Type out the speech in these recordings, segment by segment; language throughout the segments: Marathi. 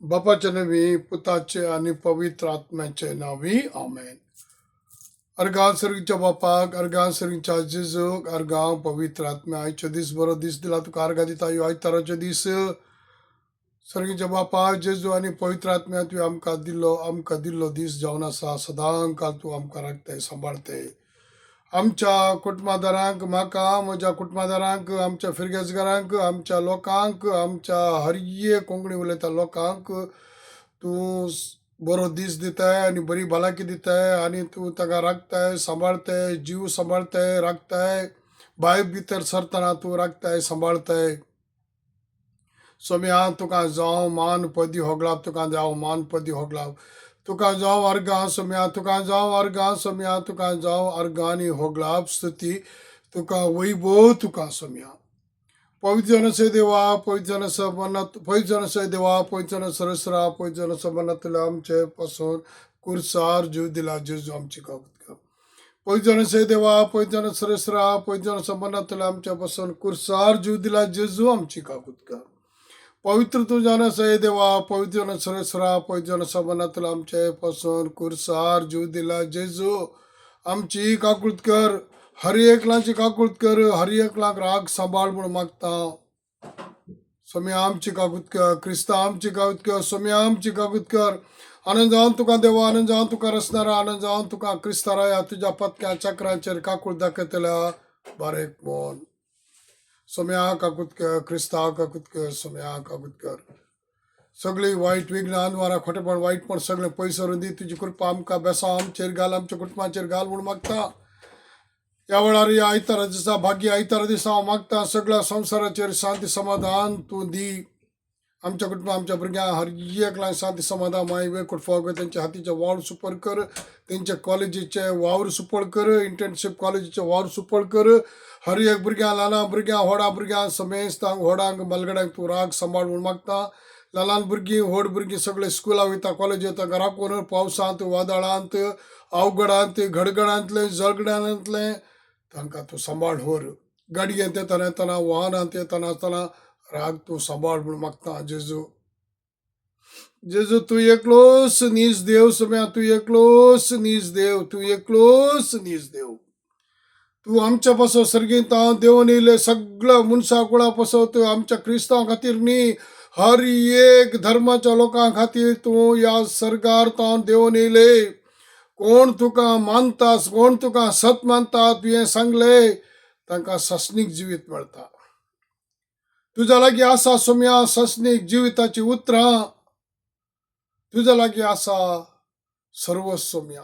बापाच्या नावी पुताचे आणि पवित्र आत्म्याचे नावी आमेन. अर्गा सर्गीच्या बापाक अर्गा सर्गीच्या जेजूक अर्गा पवित्र आत्म्या आयच्या दीस बरो दीस दिला तुका अर्गा दिता यो आयताराचे दीस सर्गीच्या बापा जेजू आणि पवित्र आत्म्या तू आमकां दिल्लो दीस जावन आसा. सदांकाल तू आमकां राखताय सांबाळताय. आमच्या कुटुंबादारांक म्हाका म्हज्या कुटुंबादारांक आमच्या फिरगेजगारांक आमच्या लोकांक आमच्या हर एक कोंकणी उलयता लोकांक तूं बरो दीस दिताय आणि बरी भलायकी दिताय आणि तूं ताका राखताय सांबाळताय जीव सांबाळताय राखताय भायर भितर सरतना तूं राखताय सांबाळताय. सोम्या तुका जावं मान पदी होगलाप तुका जावं मान पदी होगलाप तुका जावं अर्गा सोम्या तुका जावं अर्गा सोम्या तुका जावं अर्गानी होगलाप स्तुती तुका वैभव तुका सोम्या. पवित्र जनसे देवा पवित्र जनस मनात पवित्र जनसे देवा पवित्र जन सरसरा पवित्र जनस मनातल्या आमचे पासून कुरसार जीव दिला जेजू आमची कागद पवित्र जनसे देवा पवित्र जन सरसरा पवित्र जनस मनातल्या आमच्या पासून कुरसार जीव दिला जेजू आमची कागद पवित्र तू जानस आहे देवा पवित्र जन सरसरा पवित्र जन मनातल्या आमच्या पासून कुरसार जीव दिला जेजू आमची काकुळत कर. हर एकलांची काकुळत कर. हर एकलांक राग सांभाळ म्हणून मागता. सोम्या आमची काकुत कर क्रिस्ता आमची काकुत कर सोम्या आमची काकुत कर. आनंद जावन तुका देवा आनंद जावन तुका रचणारा आनंद जावन तुका क्रिस्तारा या तुझ्या पत्क्या चक्रांचेर काकुळ दाखयतल्या बारेक मोन. सोम्या काकुत कर क्रिस्ता काकुत कर सोम्या काकुत कर. सगळी वाईट विघ्न वारा खोटेपण वाईटपण सगळे पयसरून दी. तुझी कृपा आमकां बेसा आमचेर घाल आमच्या कुटुंबाचेर घाल म्हणून मागता. या वेळार या आयतारा दिसा भाग्य आयतारा दिसा हांव मागता सगळ्या संवसाराचेर शांती समाधान तूं दी. आमच्या कुटुंबां आमच्या भुरग्यांक हर एकल्याक शांती समाधान माय वेकूट फोग तेंच्या हातीचे वावर सुपळ कर. तेंच्या कॉलेजीचे वावर सुपळ कर. इंटर्नशीप कॉलेजीचे वावर सुपळ कर. हर एक भुरग्यां ल्हान भुरग्यां व्हडा भुरग्यां समेस्तांक व्हडांक मलगड्यांक तूं राग सांबाळ म्हणून मागता. ल्हान भुरगीं व्हड भुरगीं सगळे स्कुलां वयता कॉलेज वयता घरा करून पावसांत वादळांत अवघडांत घडघडांतले जळगड्यांतले तांकां तूं सांबाळ व्हर. गाडयेंत येतना वाहनांत येतना राग तूं सांबाळ म्हणून मागता जेजू. जेजू तूं एकलोच नीज देव सोम्या तूं एकलोच नीज देव तूं एकलोच नीज देव. तूं आमच्या पासो सर्गेंत देवन येयले सगळ्या मनशा कुळा पासो तूं आमच्या क्रिस्तांवां खातीर न्ही हर एक धर्माच्या लोकां खातीर तूं या सर्गार देवन येयले. कोण तुका मानतास कोण तुका सत मानता तुवें सांगले तांकां सस्नीक जिवीत मेळटा. तुज्या लागीं आसा सोम्या सस्नीक जिविताची उतरां. तुज्या लागीं आसा सर्वस्व सोम्या.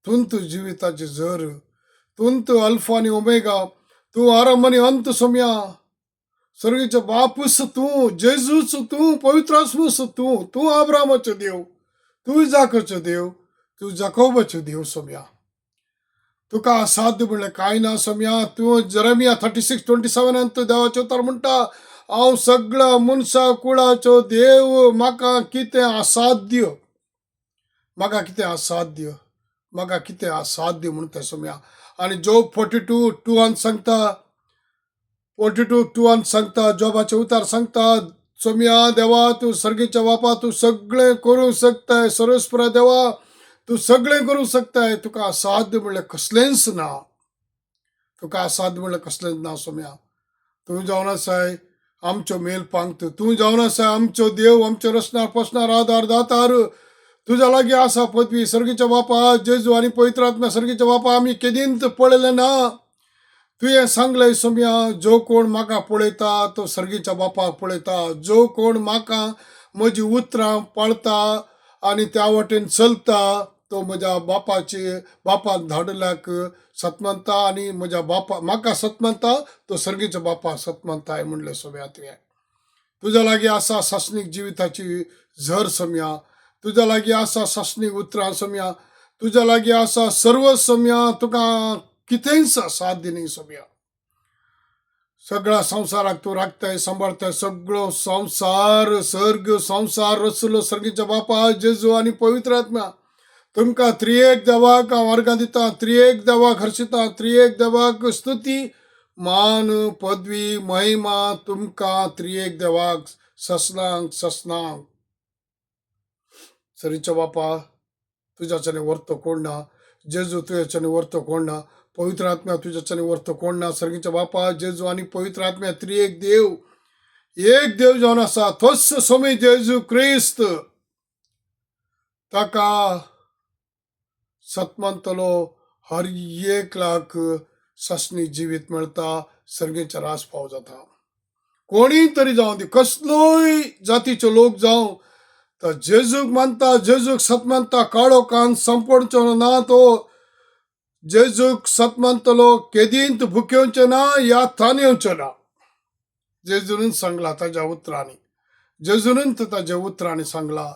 तुंत जिविताची झर तुंत अल्फा आनी ओमेगा तूं आरंभ आनी अंत सोम्या. सर्गीचे बापूस तूं जेजूच तूं पवित्र आत्मूस तूं तूं आब्रामाचो देव तूं इजाकाचो देव तूं जाकोबाचो देव सोम्या. तुका असाध्य म्हणलें कांय ना सोम्या. तूं जेरेमिया 36:27 देवाचो उतर म्हणटा हांव सगळ्या मनशा कुळाचो देव म्हाका कितें असाध्य म्हाका कितें असाध्य म्हाका कितें असाध्य म्हणटा सोम्या. आनी जोब 42:2 सांगता 42:2 सांगता जोबाचे उतार सांगता सोम्या देवा तूं सर्गीच्या बापा तूं सगळें करूंक शकताय. सर्वस्पुरा देवा तूं सगळें करूंक शकताय. तुका असाध्य म्हणलें कसलेंच ना. तुका असाध्य म्हणलें कसलेंच ना सोम्या. तूं जावन आसाय आमच्यो मेल पांगत तूं जावन आसाय आमच्यो देव आमच्यो रचणार पोसणार आदार दातार. तुज्या लागीं आसा पदवी सर्गीच्या बापा जेजू आनी पवित्र आत्म्या सर्गीच्या बापा आमी केदींत पळयलें ना. तुवें सांगलें सोम्या जो कोण म्हाका पळयता तो सर्गीच्या बापाक पळयता. जो कोण म्हाका म्हजी उतरां पाळता आनी त्या वाटेन चलता तो म्हज्या बापान धाडल्याक सतमंता आनी म्हज्या बापा म्हाका सतमंता तो सर्गीच्या बापा सतमंताय म्हणलें सोम्या. तुवें तुज्या लागीं आसा सस्नीक जिविताची झर सोम्या. तुज्या लागीं आसा सस्नीक उतरां सोम्या. तुज्या लागीं आसा सर्व सोम्या. तुका कितेंच साध्य न्ही सोम्या. सगळ्या संवसाराक तूं राखताय सांबाळताय. सगळो संवसार सर्ग संवसार रचलो सर्गीच्या बापा जेजू आनी पवित्र आत्म्या. तुमकां त्रिएक देवाक हांव अर्गां दिता. त्रिएक देवाक हर्शिता. त्रिएक देवाक स्तुती मान पदवी महिमा तुमकां त्रिएक देवाक ससनांग सरीच्या बापा तुझ्याच्याने वरतो कोण ना जेजू तुझ्याच्याने वरतो कोण ना पवित्र आत्म्या तुझ्याच्याने वरतो कोण ना सर्गीच्या बापा जेजू आणि पवित्र आत्म्या त्रिएक देव एक देव जावन आसा तोच स्वामी जेजू क्रिस्त ताका सतमंतलो हर एक लाख ससनी जिवीत मेळता सर्गेच्या रास पाव जाता कोणी तरी जावं दी कसलोय जातीचे लोक जावं तर जेजूक मानता जेजूक सत मानता काळो कान संपणचो ना तो जेजूक सत मानतलो केदींत भुकेवचे ना या थान येवचे ना जेजून सांगला ताच्या उतरांनी जेजून ताच्या उतरांनी सांगला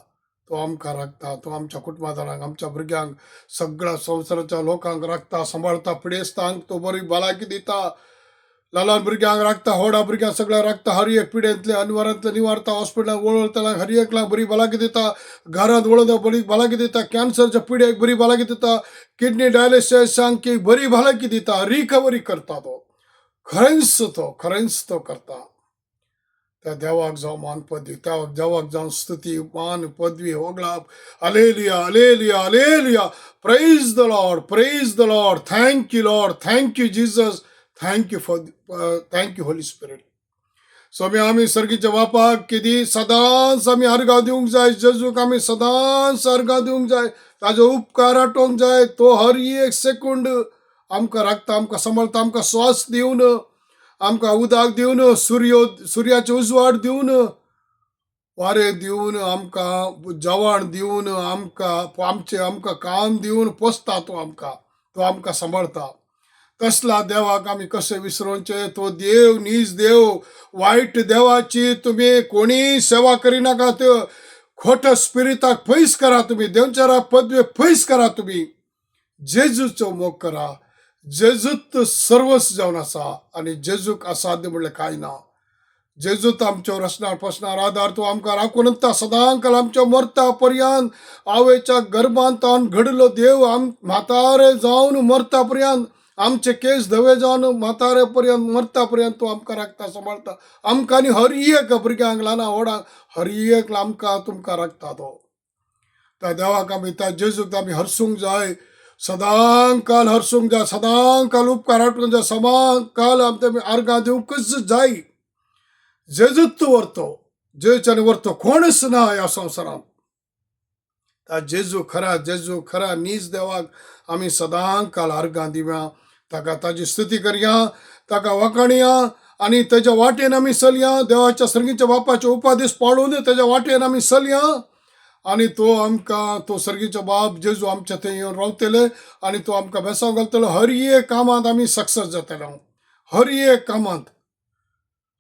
तो आमकां राखता तो आमच्या कुटुंबादारांक आमच्या भुरग्यांक सगळ्या संवसाराच्या लोकांक राखता सांबाळता पिडेस्तांक तो बरी भलायकी दिता ल्हान भुरग्यांक राखता व्हडा भुरग्यांक सगळ्यांक राखता हर एक पिड्यांतले अनवरांतले निवारता हॉस्पिटलांत वळवळतल्यांक हर एकल्याक बरी भलायकी दिता घरांत वळवता बरी भलायकी दिता कॅन्सरच्या पिड्याक बरी भलायकी दिता किडनी डायलिसिसांक बरी भलायकी दिता रिकवरी करता तो खरेंच तो करता त्या देवाक जावं मान पदवी त्या देवाक जावं स्तुती मान पदवी होगलाप hallelujah hallelujah hallelujah praise the lord thank you Jesus thank you holy spirit स्वामी आम्ही सर्गीच्या बापाक किती सदांच आम्ही अर्घा दिवंक जाय जेजूक आम्ही सदांच अर्घा दिवंक जाय ताजो उपकार आठोवंक जाय तो हर एक सेकंड आमकां राखता आमकां सांबाळता आमकां श्वास दिवन आमकां उदक दिवन सुर्याचे उजवाड दिवन वारे दिवन आमकां जेवण दिवन आमकां काम दिवन पोसता तो आमकां सांबाळता तसला देवाक आमी कशें विसरोवचे तो देव नीज देव वायट देवाची तुम्ही कोणी सेवा करिनाकात खोट स्पिरिताक पयस करा तुम्ही देवचारा पदवे पयस करा तुम्ही जेजूचो मोग करा जेजूत सर्वस जावन आसा आणि जेजूक असाध्य म्हणलें कांय ना जेजूत आमच्यावर असणार पसणार आधार तो आमकां राखून सदांकाल आमच्या मरता पर्यंत आवयच्या गर्भांत घडलो देव म्हातारे जावन मरता पर्यंत आमचे केस धवे जावन म्हातारे पर्यंत मरता पर्यंत तो आमकां राखता सांबाळता आमकां आनी हर एक भुरग्यांक ल्हाना व्हडांक हर एक आमकां तुमकां राखता तो त्या देवाक आमी त्या जेजूक आमी हरसूंक जाय सदांकाल हरसूंक जाय सदांकाल उपकार आठवूंक जाय सदांकाल आमी अर्घां दिवंकच जाय जेजूत व्हरतो जेजूच्यान व्हरतो कोणच ना ह्या संवसारांत त्या जेजू खरा नीज देवाक आमी सदांकाल अर्घां दिवया ताका ताजी स्तुती करया ताका वखणया आनी तेज्या वाटेन आमी चलया देवाच्या सर्गीच्या बापाचे उपादेश पाळून तेज्या वाटेन आमी चलया आनी तो आमकां तो सर्गीचो बाप जेजू आमच्या थंय येवन रावतले आनी तो आमकां बेसांव घालतलो हर एक कामांत आमी सक्सेस जातले हर एक कामांत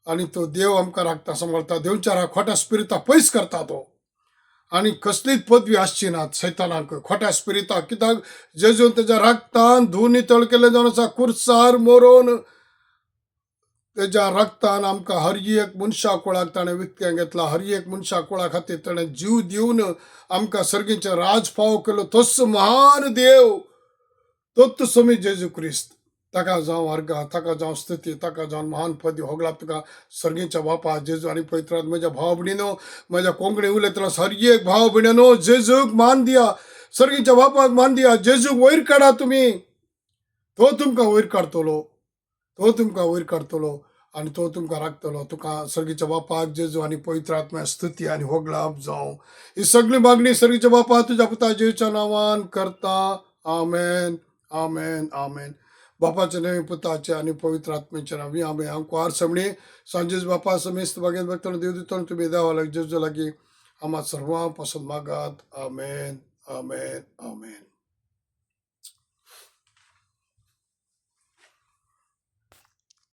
आनी तो देव आमकां राखता सांबाळता देवचारा खोट्या स्पिरिता पयस करता तो आनी कसलीच पदवी आसची ना सैतानाक खोट्या स्पिरिताक कित्याक जेजून तेज्या रक्तान धुवन नितळ केले जावन आसा कुर्सार मरोवन तेज्या रक्तान आमकां हर एक मनशा कुळाक ताणें विकतें घेतला हर एक मनशा कुळा खातीर ताणें जीव दिवन आमकां सर्गीचें राज फाव केलो तोच महान देव तोच स्वामी जेजू क्रिस्त ताका जावं अर्घा ताका जावं स्तुती ताका जावं महान पदी होगला तुका सर्गीच्या बापा जेजू आनी पवित्रात म्हज्या भाव भयणीनो म्हज्या कोंकणी उलयतना हर एक भाव भयणीनो जेजूक मान दिया सर्गीच्या बापाक मान दिया जेजूक वयर काडा तुमी तो तुमकां वयर काडटलो आनी तो तुमकां राखतलो तुका सर्गीच्या बापाक जेजू आनी पवित्र आत्म्या स्तुती आनी होगलाप जावं ही सगळी मागणी सर्गीच्या बापा तुज्या पुता जेजूच्या नांवान करता आमेन आमेन आमेन बापाचे नवे पुताचे आनी पवित्र आत्म्याचे नांव आमेन आमकां समणी सांजेच बापा समेस्त बागेत भक्तांना देव दितो तुमी देवा लागीं जेजू लागीं आम्हा सर्वां पासून मागात आमेन आमेन आमेन